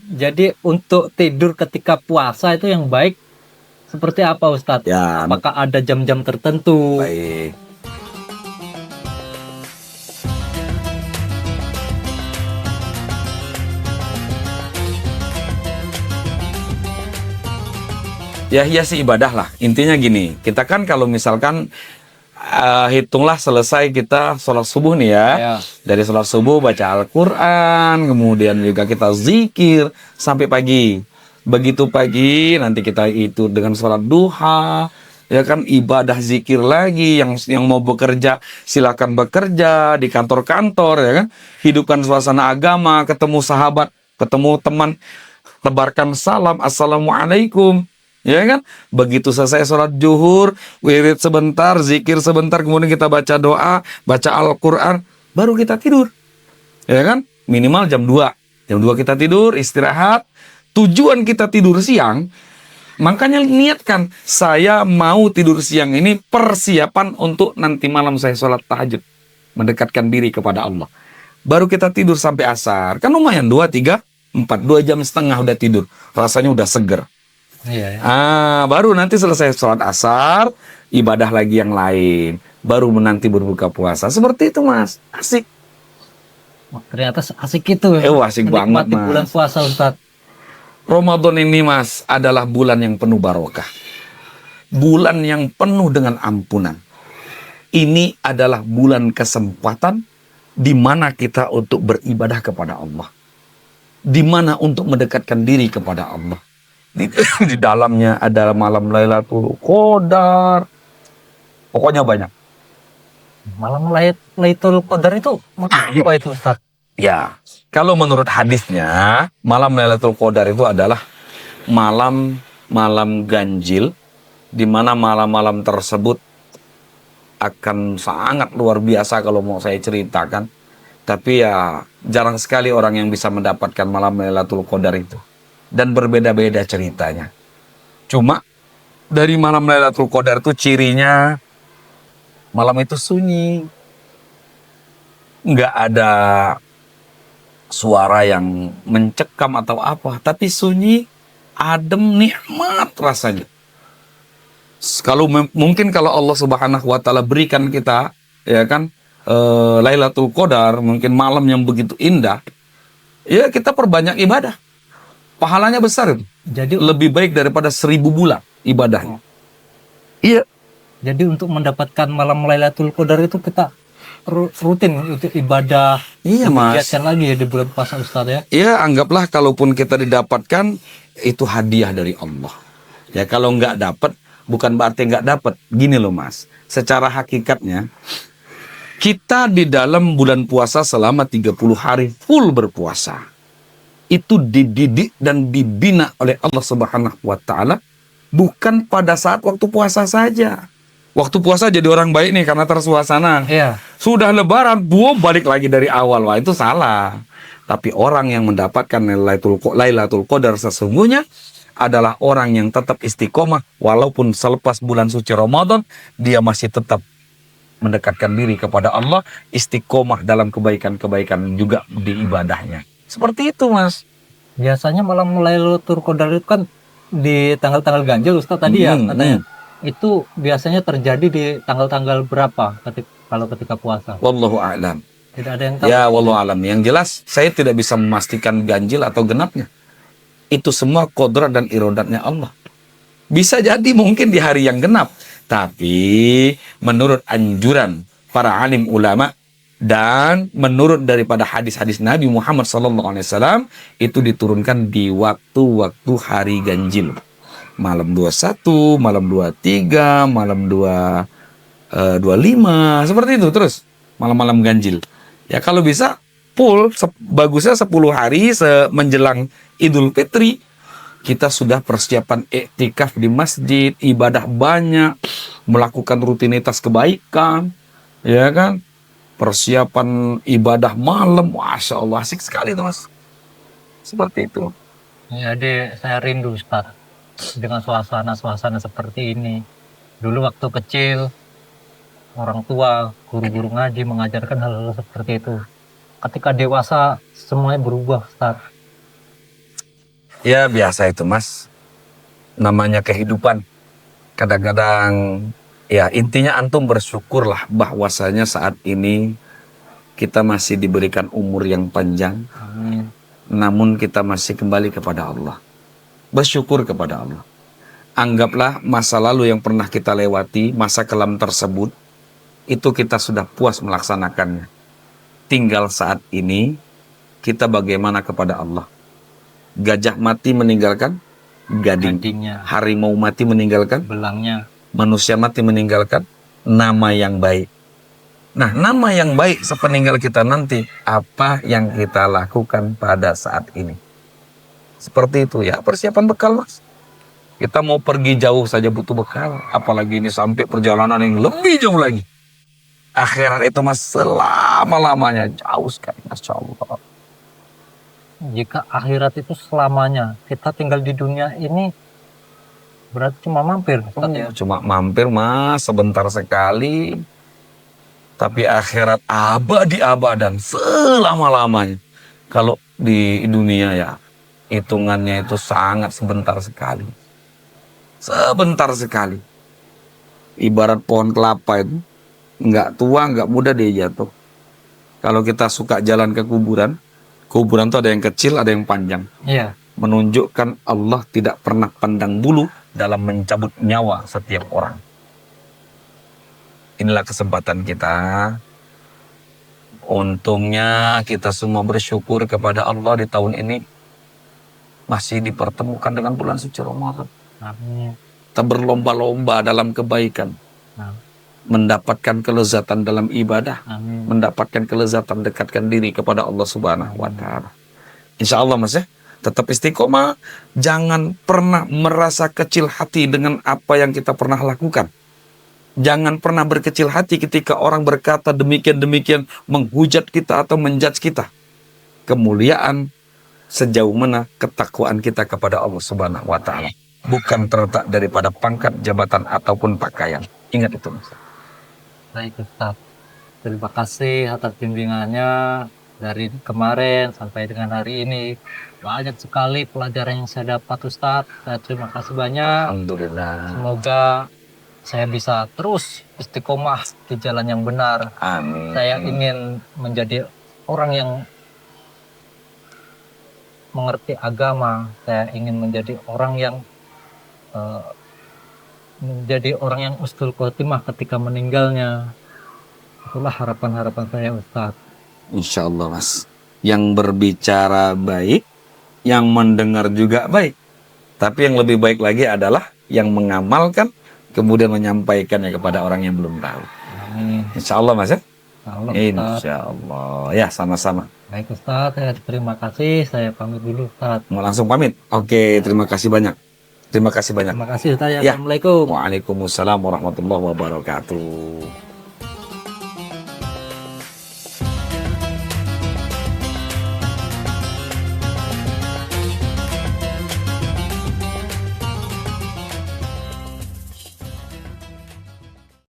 Jadi untuk tidur ketika puasa itu yang baik seperti apa Ustadz? Ya, Apakah ada jam-jam tertentu? baik. Ya hiasi ibadah lah. Intinya gini, kita kan kalau misalkan hitunglah selesai kita sholat subuh nih ya. Ya. Dari sholat subuh baca Al-Quran, kemudian juga kita zikir sampai pagi. Begitu pagi nanti kita itu dengan sholat duha, ya kan ibadah zikir lagi. Yang mau bekerja silakan bekerja di kantor-kantor ya kan. Hidupkan suasana agama, ketemu sahabat, ketemu teman, tebarkan salam, assalamualaikum. Ya kan? Begitu selesai sholat zuhur, wirid sebentar, zikir sebentar, kemudian kita baca doa, baca Al-Quran, baru kita tidur. Ya kan? Minimal jam 2. Jam 2 kita tidur, istirahat. Tujuan kita tidur siang, makanya niatkan, saya mau tidur siang ini persiapan untuk nanti malam saya sholat tahajud. Mendekatkan diri kepada Allah. Baru kita tidur sampai asar. Kan lumayan 2, 3, 4, 2 jam setengah udah tidur. Rasanya udah seger. Iya. Baru nanti selesai sholat asar, ibadah lagi yang lain. Baru nanti berbuka puasa. Seperti itu mas, asik. Wah, ternyata asik itu. Asik banget mas. Bulan puasa Ustadz. Ramadan ini mas adalah bulan yang penuh barokah. Bulan yang penuh dengan ampunan. Ini adalah bulan kesempatan di mana kita untuk beribadah kepada Allah. Di mana untuk mendekatkan diri kepada Allah. Di dalamnya ada malam Lailatul Qadar. Pokoknya banyak. Malam Lailatul Qadar itu apa itu Ustaz? Ya, kalau menurut hadisnya, malam Lailatul Qadar itu adalah malam ganjil, di mana malam-malam tersebut akan sangat luar biasa kalau mau saya ceritakan. Tapi ya jarang sekali orang yang bisa mendapatkan malam Lailatul Qadar itu. Dan berbeda-beda ceritanya. Cuma dari malam Lailatul Qadar itu cirinya malam itu sunyi. Nggak ada suara yang mencekam atau apa. Tapi sunyi, adem, nikmat rasanya. Mungkin kalau Allah Subhanahu wa Ta'ala berikan kita, ya kan, Lailatul Qadar, mungkin malam yang begitu indah, ya kita perbanyak ibadah. Pahalanya besar itu. Jadi lebih baik daripada 1000 bulan ibadahnya. Iya. Jadi untuk mendapatkan malam Lailatul Qadar itu kita rutin untuk ibadah. Iya mas. Giatkan lagi ya di bulan puasa Ustaz ya. Iya, anggaplah kalaupun kita didapatkan itu hadiah dari Allah. Ya kalau nggak dapat bukan berarti nggak dapat. Gini loh mas. Secara hakikatnya kita di dalam bulan puasa selama 30 hari full berpuasa. Itu dididik dan dibina oleh Allah Subhanahu wa Ta'ala bukan pada saat waktu puasa saja. Waktu puasa jadi orang baik nih karena tersuasana. Iya. Sudah lebaran, balik lagi dari awal. Wah, itu salah. Tapi orang yang mendapatkan Lailatul Qadar sesungguhnya adalah orang yang tetap istiqomah walaupun selepas bulan suci Ramadan dia masih tetap mendekatkan diri kepada Allah, istiqomah dalam kebaikan-kebaikan juga di ibadahnya. Seperti itu mas. Biasanya malam Lailatul Qadar itu kan di tanggal-tanggal ganjil Ustaz tadi ya katanya. Itu biasanya terjadi di tanggal-tanggal berapa kalau ketika puasa? Wallahu a'lam. Tidak ada yang tahu. Ya wallahu a'lam. Yang jelas saya tidak bisa memastikan ganjil atau genapnya. Itu semua kodrat dan irodatnya Allah. Bisa jadi mungkin di hari yang genap. Tapi menurut anjuran para alim ulama dan menurut daripada hadis-hadis Nabi Muhammad SAW itu diturunkan di waktu-waktu hari ganjil. Malam 21, malam 23, malam 25, seperti itu terus. Malam-malam ganjil. Ya kalau bisa full, bagusnya 10 hari menjelang Idul Fitri. Kita sudah persiapan iktikaf di masjid, ibadah banyak, melakukan rutinitas kebaikan, ya kan? Persiapan ibadah malam, Masya Allah, asik sekali itu mas. Seperti itu. Jadi saya rindu Ustaz dengan suasana-suasana seperti ini. Dulu waktu kecil, orang tua, guru-guru ngaji mengajarkan hal-hal seperti itu. Ketika dewasa, semuanya berubah Ustaz. Ya biasa itu Mas, namanya kehidupan. Kadang-kadang ya intinya antum bersyukurlah bahwasanya saat ini kita masih diberikan umur yang panjang, Amin. namun kita masih kembali kepada Allah. Bersyukur kepada Allah. Anggaplah masa lalu yang pernah kita lewati, masa kelam tersebut, itu kita sudah puas melaksanakannya. Tinggal saat ini, kita bagaimana kepada Allah. Gajah mati meninggalkan gading. Gadingnya, Harimau mati meninggalkan, belangnya. manusia mati meninggalkan nama yang baik. Nah, nama yang baik sepeninggal kita nanti, apa yang kita lakukan pada saat ini. Seperti itu ya, persiapan bekal Mas. Kita mau pergi jauh saja butuh bekal, apalagi ini sampai perjalanan yang lebih jauh lagi. Akhirat itu Mas selama-lamanya jauh sekali, Masya Allah. Jika akhirat itu selamanya, kita tinggal di dunia ini berarti cuma mampir, Ustaz, ya. Cuma mampir Mas, sebentar sekali. Tapi akhirat abadi abadan selama-lamanya. Kalau di dunia ya, hitungannya itu sangat sebentar sekali. Sebentar sekali. Ibarat pohon kelapa itu, nggak tua, nggak muda dia jatuh. Kalau kita suka jalan ke kuburan, kuburan itu ada yang kecil, ada yang panjang. Iya. Menunjukkan Allah tidak pernah pandang bulu dalam mencabut nyawa setiap orang. Inilah kesempatan kita. Untungnya kita semua bersyukur kepada Allah di tahun ini masih dipertemukan dengan bulan suci Ramadan. Amin. Kita berlomba-lomba dalam kebaikan, Nah, mendapatkan kelezatan dalam ibadah, amin. mendapatkan kelezatan dekatkan diri kepada Allah Subhanahu wa Ta'ala. Insya Allah Mas ya, tetap istiqomah, jangan pernah merasa kecil hati dengan apa yang kita pernah lakukan. Jangan pernah berkecil hati ketika orang berkata demikian-demikian, menghujat kita atau menjudge kita. Kemuliaan sejauh mana ketakwaan kita kepada Allah Subhanahu wa Ta'ala, bukan terletak daripada pangkat, jabatan ataupun pakaian. Ingat itu Mas. Baik, Ustaz. Terima kasih atas bimbingannya dari kemarin sampai dengan hari ini. Banyak sekali pelajaran yang saya dapat, Ustaz. Saya terima kasih banyak. Alhamdulillah. Semoga saya bisa terus istiqomah di jalan yang benar. Amin. Saya ingin menjadi orang yang mengerti agama. Saya ingin menjadi orang yang ustul khotimah ketika meninggalnya. Itulah harapan-harapan saya, Ustaz. Insya Allah Mas. Yang berbicara baik, yang mendengar juga baik. Tapi yang lebih baik lagi adalah yang mengamalkan, kemudian menyampaikannya kepada orang yang belum tahu. Amin. Insya Allah Mas ya. Allah, Ustaz. Insya Allah. Ya sama-sama. Baik, Ustaz, saya terima kasih. Saya pamit dulu, Ustaz. Mau langsung pamit? Oke, terima kasih banyak. Terima kasih banyak. Terima kasih, Ustaz. Ya. Assalamualaikum. Waalaikumsalam warahmatullahi wabarakatuh.